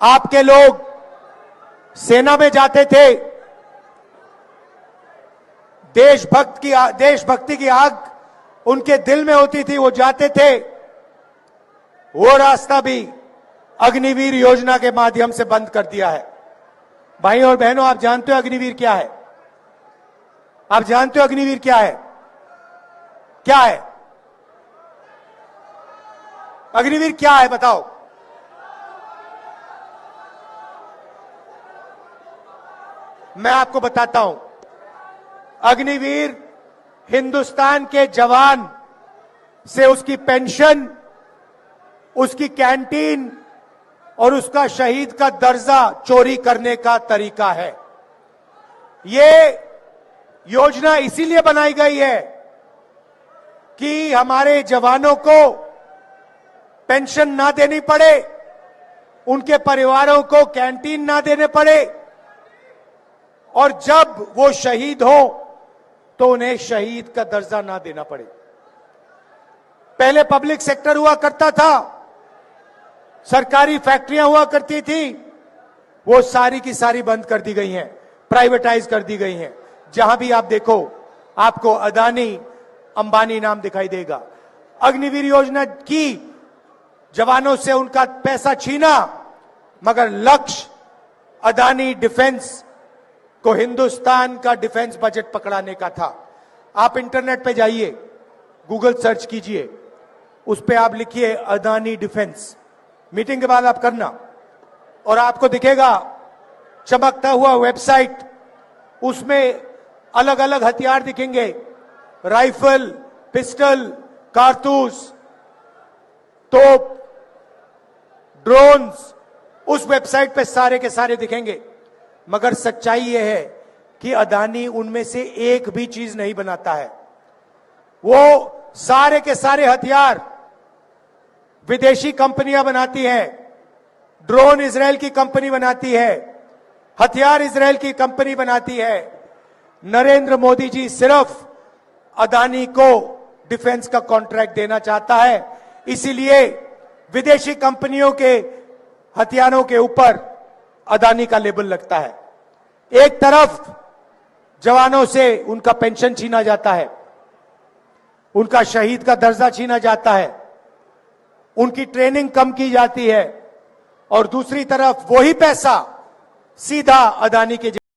आपके लोग सेना में जाते थे, देशभक्ति की आग उनके दिल में होती थी, वो जाते थे। वो रास्ता भी अग्निवीर योजना के माध्यम से बंद कर दिया है। भाई और बहनों, आप जानते हो अग्निवीर क्या है? आप जानते हो अग्निवीर क्या है? क्या है अग्निवीर? क्या है बताओ? मैं आपको बताता हूं। अग्निवीर हिंदुस्तान के जवान से उसकी पेंशन, उसकी कैंटीन और उसका शहीद का दर्जा चोरी करने का तरीका है। ये योजना इसीलिए बनाई गई है कि हमारे जवानों को पेंशन ना देनी पड़े, उनके परिवारों को कैंटीन ना देने पड़े, और जब वो शहीद हो तो उन्हें शहीद का दर्जा ना देना पड़े। पहले पब्लिक सेक्टर हुआ करता था, सरकारी फैक्ट्रियां हुआ करती थी, वो सारी की सारी बंद कर दी गई हैं, प्राइवेटाइज कर दी गई हैं। जहां भी आप देखो आपको अदानी, अंबानी नाम दिखाई देगा। अग्निवीर योजना की जवानों से उनका पैसा छीना, मगर लक्ष्य अदानी डिफेंस को हिंदुस्तान का डिफेंस बजट पकड़ाने का था। आप इंटरनेट पे जाइए, गूगल सर्च कीजिए, उस पे आप लिखिए अदानी डिफेंस, मीटिंग के बाद आप करना, और आपको दिखेगा चमकता हुआ वेबसाइट। उसमें अलग अलग हथियार दिखेंगे, राइफल, पिस्टल, कारतूस, तोप, ड्रोन्स, उस वेबसाइट पे सारे के सारे दिखेंगे। मगर सच्चाई यह है कि अदानी उनमें से एक भी चीज नहीं बनाता है। वो सारे के सारे हथियार विदेशी कंपनियां बनाती हैं। ड्रोन इजराइल की कंपनी बनाती है, हथियार इजराइल की कंपनी बनाती है। नरेंद्र मोदी जी सिर्फ अदानी को डिफेंस का कॉन्ट्रैक्ट देना चाहता है, इसीलिए विदेशी कंपनियों के हथियारों के ऊपर अदानी का लेबल लगता है। एक तरफ जवानों से उनका पेंशन छीना जाता है, उनका शहीद का दर्जा छीना जाता है, उनकी ट्रेनिंग कम की जाती है, और दूसरी तरफ वही पैसा सीधा अदानी के